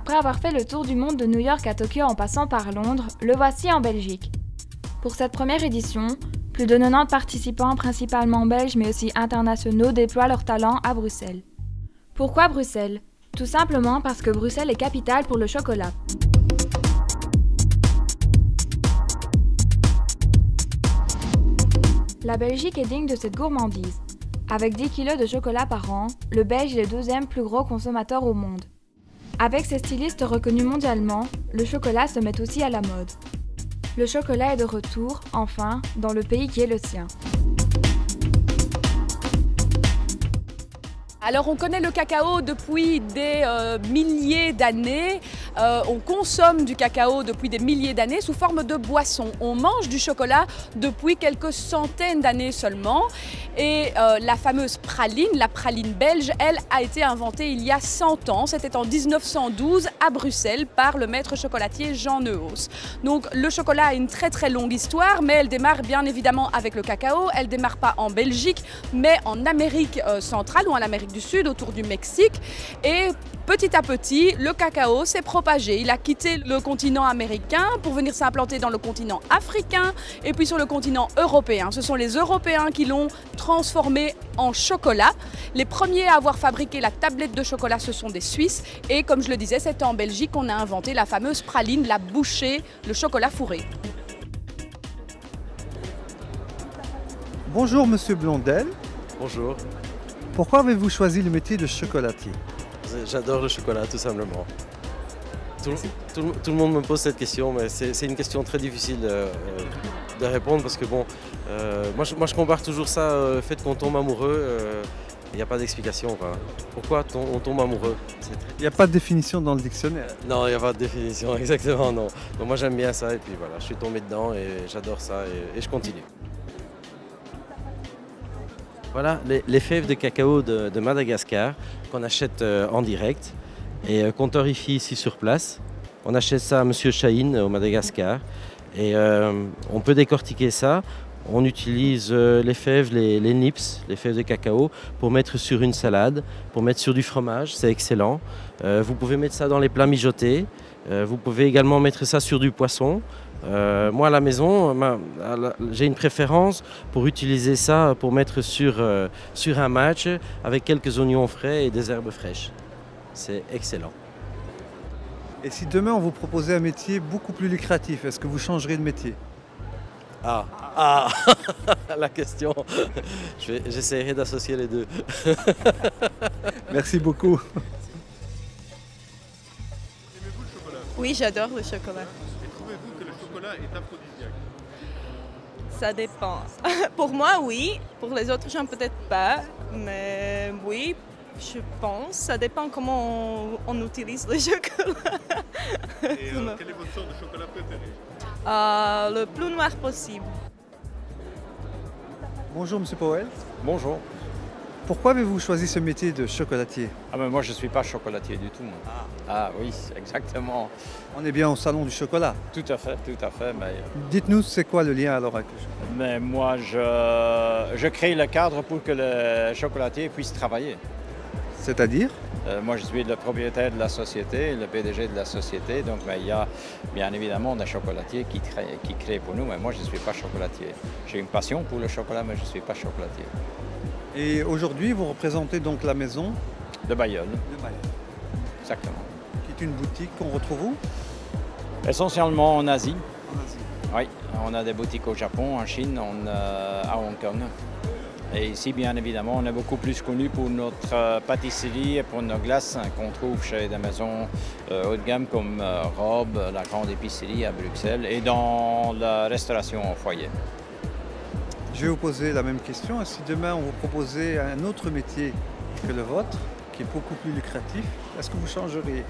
Après avoir fait le tour du monde de New York à Tokyo en passant par Londres, le voici en Belgique. Pour cette première édition, plus de 90 participants, principalement belges mais aussi internationaux, déploient leur talent à Bruxelles. Pourquoi Bruxelles? Tout simplement parce que Bruxelles est capitale pour le chocolat. La Belgique est digne de cette gourmandise. Avec 10 kg de chocolat par an, le Belge est le deuxième plus gros consommateur au monde. Avec ses stylistes reconnus mondialement, le chocolat se met aussi à la mode. Le chocolat est de retour, enfin, dans le pays qui est le sien. Alors on connaît le cacao depuis des milliers d'années, on consomme du cacao depuis des milliers d'années sous forme de boisson. On mange du chocolat depuis quelques centaines d'années seulement et la fameuse praline, la praline belge, elle a été inventée il y a 100 ans. C'était en 1912 à Bruxelles par le maître chocolatier Jean Neuhaus. Donc le chocolat a une très très longue histoire, mais elle démarre bien évidemment avec le cacao. Elle démarre pas en Belgique mais en Amérique centrale ou en Amérique du Sud, autour du Mexique. Et petit à petit, le cacao s'est propagé. Il a quitté le continent américain pour venir s'implanter dans le continent africain et puis sur le continent européen. Ce sont les Européens qui l'ont transformé en chocolat. Les premiers à avoir fabriqué la tablette de chocolat, ce sont des Suisses. Et comme je le disais, c'est en Belgique qu'on a inventé la fameuse praline, la bouchée, le chocolat fourré. Bonjour Monsieur Blondel. Bonjour. Pourquoi avez-vous choisi le métier de chocolatier? J'adore le chocolat, tout simplement. Tout le monde me pose cette question, mais c'est une question très difficile de répondre parce que bon, moi je compare toujours ça au fait qu'on tombe amoureux. Il n'y a pas d'explication. Pourquoi on tombe amoureux? Il n'y a pas de définition dans le dictionnaire. Non, il n'y a pas de définition, exactement, non. Donc moi j'aime bien ça et puis voilà, je suis tombé dedans et j'adore ça et je continue. Voilà les fèves de cacao de Madagascar qu'on achète en direct et qu'on torréfie ici sur place. On achète ça à Monsieur Chahine au Madagascar et on peut décortiquer ça. On utilise les fèves, les nips, les fèves de cacao pour mettre sur une salade, pour mettre sur du fromage, c'est excellent. Vous pouvez mettre ça dans les plats mijotés. Vous pouvez également mettre ça sur du poisson. Moi à la maison, j'ai une préférence pour utiliser ça pour mettre sur un match avec quelques oignons frais et des herbes fraîches. C'est excellent. Et si demain on vous proposait un métier beaucoup plus lucratif, est-ce que vous changeriez de métier? La question. J'essaierai d'associer les deux. Merci beaucoup. Aimez-vous le chocolat? Oui, j'adore le chocolat. Et trouvez-vous que le chocolat est aphrodisiaque? Ça dépend. Pour moi, oui. Pour les autres gens, peut-être pas. Mais oui, je pense. Ça dépend comment on utilise le chocolat. Et quelle est votre sorte de chocolat préféré? Le plus noir possible. Bonjour Monsieur Powell. Bonjour. Pourquoi avez-vous choisi ce métier de chocolatier? Mais moi je ne suis pas chocolatier du tout. Ah oui, exactement. On est bien au salon du chocolat. Tout à fait, tout à fait. Dites-nous, c'est quoi le lien alors avec le chocolat? Mais moi je crée le cadre pour que le chocolatier puisse travailler. C'est-à-dire? Moi je suis le propriétaire de la société, le PDG de la société, donc il y a bien évidemment des chocolatiers qui créent pour nous, mais moi je ne suis pas chocolatier. J'ai une passion pour le chocolat, mais je ne suis pas chocolatier. Et aujourd'hui, vous représentez donc la maison de Bailleul. De Bailleul. Exactement. Qui est une boutique qu'on retrouve où? Essentiellement en Asie. En Asie. Oui, on a des boutiques au Japon, en Chine, à Hong Kong. Et ici, bien évidemment, on est beaucoup plus connu pour notre pâtisserie et pour nos glaces qu'on trouve chez des maisons haut de gamme comme Robe, la grande épicerie à Bruxelles et dans la restauration au foyer. Je vais vous poser la même question. Si demain on vous proposait un autre métier que le vôtre, qui est beaucoup plus lucratif, est-ce que vous changeriez?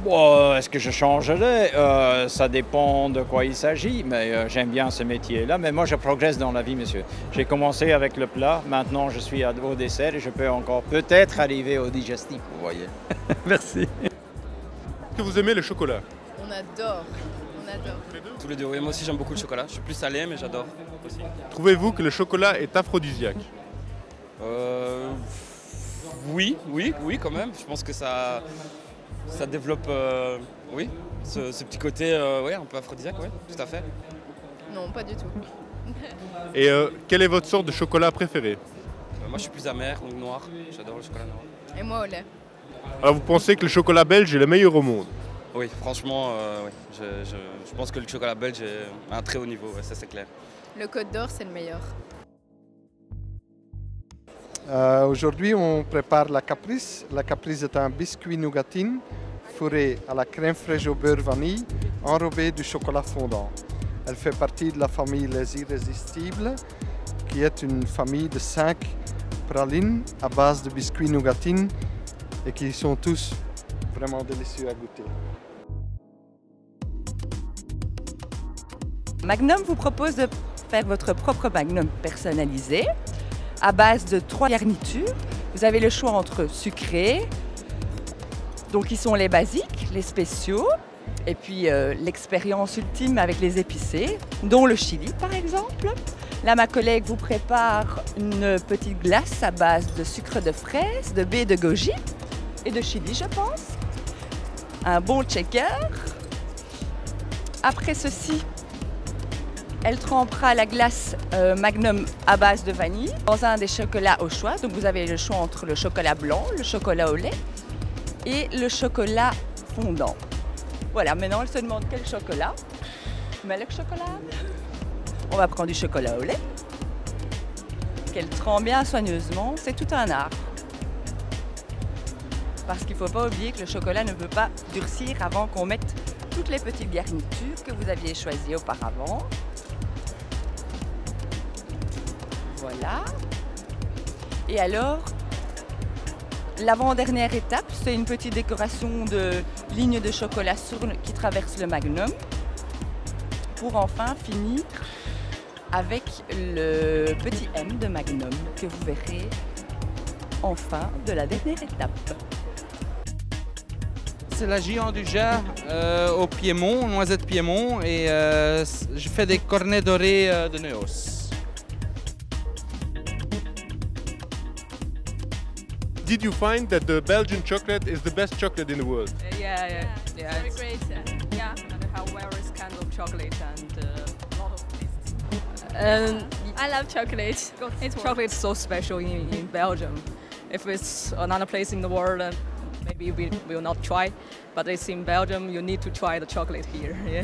Bon, est-ce que je changerais? Ça dépend de quoi il s'agit, mais j'aime bien ce métier-là. Mais moi, je progresse dans la vie, monsieur. J'ai commencé avec le plat, maintenant je suis au dessert et je peux encore peut-être arriver au digestif, vous voyez. Merci. Est-ce que vous aimez le chocolat? On adore. Tous les deux, oui, moi aussi j'aime beaucoup le chocolat. Je suis plus salé, mais j'adore aussi. Trouvez-vous que le chocolat est aphrodisiaque? Oui, quand même. Je pense que ça Ça développe, oui, ce petit côté ouais, un peu aphrodisiaque, oui, tout à fait. Non, pas du tout. Et quelle est votre sorte de chocolat préféré? Moi je suis plus amer, donc noir, j'adore le chocolat noir. Et moi au lait. Alors vous pensez que le chocolat belge est le meilleur au monde? Oui, franchement, oui. Je pense que le chocolat belge est à un très haut niveau, ouais, ça c'est clair. Le Côte d'Or, c'est le meilleur. Aujourd'hui, on prépare la caprice. La caprice est un biscuit nougatine fourré à la crème fraîche au beurre vanille, enrobé du chocolat fondant. Elle fait partie de la famille Les Irrésistibles, qui est une famille de 5 pralines à base de biscuits nougatine et qui sont tous vraiment délicieux à goûter. Magnum vous propose de faire votre propre Magnum personnalisé à base de 3 garnitures. Vous avez le choix entre sucré, donc qui sont les basiques, les spéciaux, et puis l'expérience ultime avec les épicés, dont le chili par exemple. Là, ma collègue vous prépare une petite glace à base de sucre de fraise, de baies de goji et de chili, je pense. Un bon shaker. Après ceci, elle trempera la glace Magnum à base de vanille dans un des chocolats au choix. Donc vous avez le choix entre le chocolat blanc, le chocolat au lait et le chocolat fondant. Voilà, maintenant elle se demande quel chocolat. Mais le chocolat, on va prendre du chocolat au lait, qu'elle trempe bien soigneusement. C'est tout un art. Parce qu'il ne faut pas oublier que le chocolat ne peut pas durcir avant qu'on mette toutes les petites garnitures que vous aviez choisies auparavant. Voilà. Et alors, l'avant-dernière étape, c'est une petite décoration de lignes de chocolat qui traversent le Magnum pour enfin finir avec le petit M de Magnum que vous verrez enfin de la dernière étape. C'est la géant du Gers au Piémont, noisette Piémont, et je fais des cornets dorés de Neos. Did you find that the Belgian chocolate is the best chocolate in the world? Yeah. Very great. Yeah, and how various kind of chocolate and a lot of taste. I love chocolate. Chocolate is so special in Belgium. If it's another place in the world, maybe we will not try. But it's in Belgium, you need to try the chocolate here. Yeah.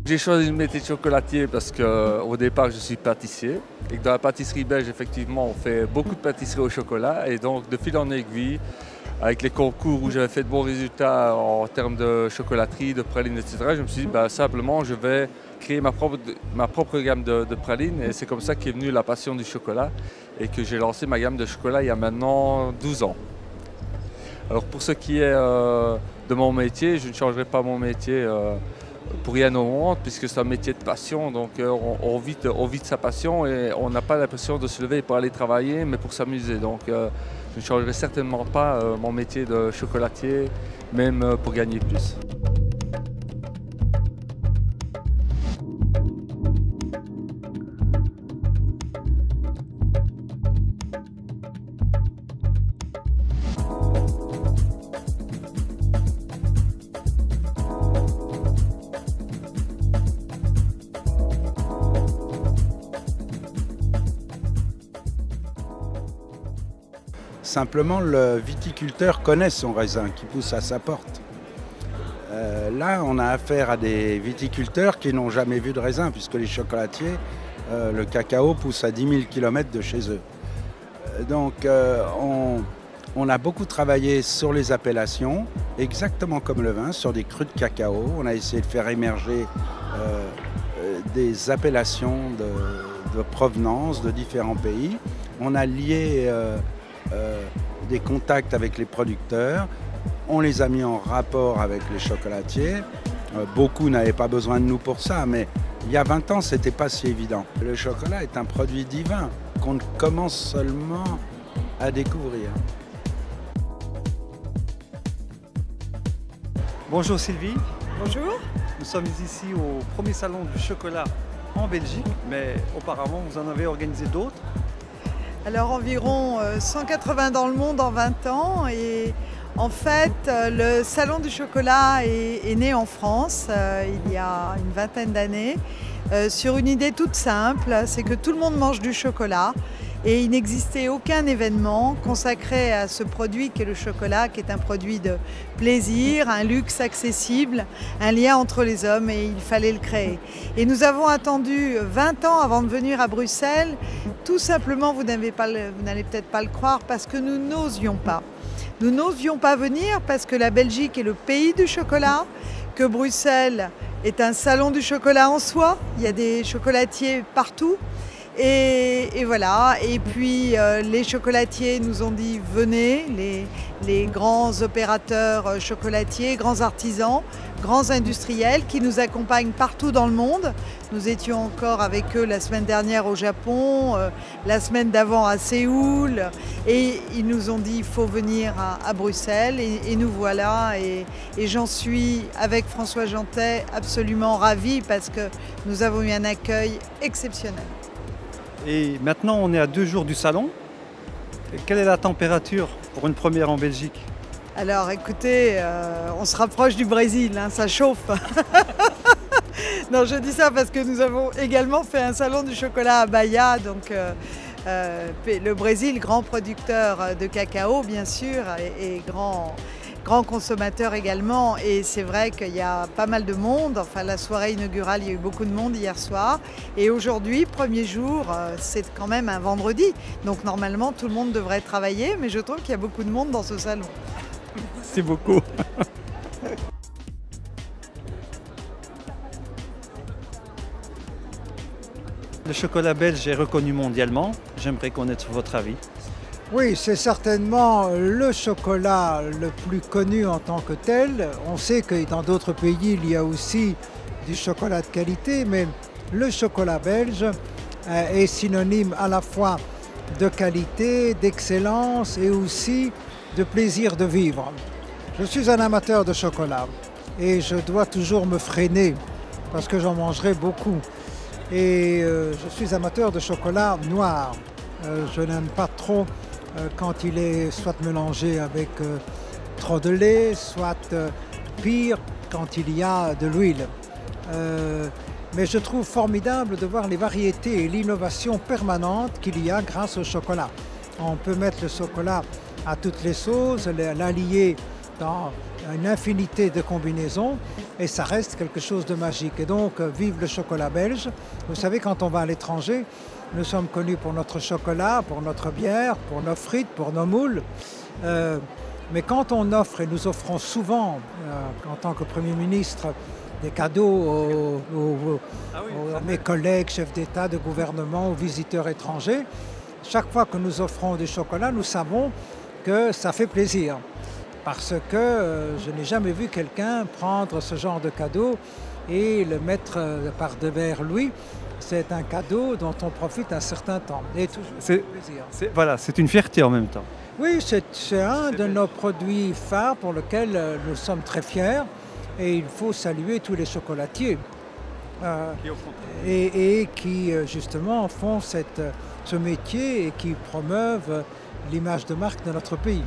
J'ai choisi le métier de chocolatier parce qu'au départ je suis pâtissier et que dans la pâtisserie belge effectivement on fait beaucoup de pâtisserie au chocolat et donc de fil en aiguille avec les concours où j'avais fait de bons résultats en termes de chocolaterie, de pralines, etc. Je me suis dit simplement je vais créer ma propre gamme de pralines et c'est comme ça qu'est venue la passion du chocolat et que j'ai lancé ma gamme de chocolat il y a maintenant 12 ans. Alors pour ce qui est de mon métier, je ne changerai pas mon métier pour rien au monde, puisque c'est un métier de passion, donc on vit de sa passion et on n'a pas l'impression de se lever pour aller travailler, mais pour s'amuser. Donc je ne changerai certainement pas mon métier de chocolatier, même pour gagner plus. Simplement, le viticulteur connaît son raisin qui pousse à sa porte. Là, on a affaire à des viticulteurs qui n'ont jamais vu de raisin, puisque les chocolatiers, le cacao pousse à 10 000 km de chez eux. Donc, on a beaucoup travaillé sur les appellations, exactement comme le vin, sur des crus de cacao. On a essayé de faire émerger des appellations de provenance de différents pays. On a lié des contacts avec les producteurs, on les a mis en rapport avec les chocolatiers. Beaucoup n'avaient pas besoin de nous pour ça, mais il y a 20 ans, c'était pas si évident. Le chocolat est un produit divin qu'on commence seulement à découvrir. Bonjour Sylvie. Bonjour. Nous sommes ici au premier salon du chocolat en Belgique, mais auparavant vous en avez organisé d'autres. Alors environ 180 dans le monde en 20 ans et En fait, le Salon du chocolat est né en France il y a une vingtaine d'années sur une idée toute simple, c'est que tout le monde mange du chocolat et il n'existait aucun événement consacré à ce produit qu'est le chocolat, qui est un produit de plaisir, un luxe accessible, un lien entre les hommes et il fallait le créer. Et nous avons attendu 20 ans avant de venir à Bruxelles, tout simplement, vous n'allez peut-être pas le croire, parce que nous n'osions pas. Nous n'osions pas venir parce que la Belgique est le pays du chocolat, que Bruxelles est un salon du chocolat en soi, il y a des chocolatiers partout. Et voilà, et puis les chocolatiers nous ont dit venez, les grands opérateurs chocolatiers, grands artisans, grands industriels qui nous accompagnent partout dans le monde. Nous étions encore avec eux la semaine dernière au Japon, la semaine d'avant à Séoul, et ils nous ont dit il faut venir à Bruxelles, et nous voilà, et j'en suis avec François Jantet absolument ravie parce que nous avons eu un accueil exceptionnel. Et maintenant, on est à 2 jours du salon. Quelle est la température pour une première en Belgique? Alors écoutez, on se rapproche du Brésil, hein, ça chauffe. Non, je dis ça parce que nous avons également fait un salon du chocolat à Bahia, donc le Brésil, grand producteur de cacao bien sûr, et grand consommateur également, et c'est vrai qu'il y a pas mal de monde. Enfin, la soirée inaugurale, il y a eu beaucoup de monde hier soir, et aujourd'hui, premier jour, c'est quand même un vendredi, donc normalement tout le monde devrait travailler, mais je trouve qu'il y a beaucoup de monde dans ce salon. C'est beaucoup. Le chocolat belge est reconnu mondialement, j'aimerais connaître votre avis. Oui, c'est certainement le chocolat le plus connu en tant que tel. On sait que dans d'autres pays, il y a aussi du chocolat de qualité, mais le chocolat belge est synonyme à la fois de qualité, d'excellence et aussi de plaisir de vivre. Je suis un amateur de chocolat et je dois toujours me freiner parce que j'en mangerai beaucoup. Et je suis amateur de chocolat noir. Je n'aime pas trop quand il est soit mélangé avec trop de lait, soit pire quand il y a de l'huile. Mais je trouve formidable de voir les variétés et l'innovation permanente qu'il y a grâce au chocolat. On peut mettre le chocolat à toutes les sauces, l'allier dans une infinité de combinaisons et ça reste quelque chose de magique. Et donc, vive le chocolat belge. Vous savez, quand on va à l'étranger, nous sommes connus pour notre chocolat, pour notre bière, pour nos frites, pour nos moules. Mais quand on offre, et nous offrons souvent, en tant que Premier ministre, des cadeaux à mes collègues, chefs d'État, de gouvernement, aux visiteurs étrangers, chaque fois que nous offrons du chocolat, nous savons que ça fait plaisir. Parce que je n'ai jamais vu quelqu'un prendre ce genre de cadeau et le mettre par devers lui. C'est un cadeau dont on profite un certain temps. Et toujours plaisir. Voilà, c'est une fierté en même temps. Oui, c'est un de nos produits phares pour lequel nous sommes très fiers. Et il faut saluer tous les chocolatiers et qui justement font ce métier et qui promeuvent l'image de marque de notre pays.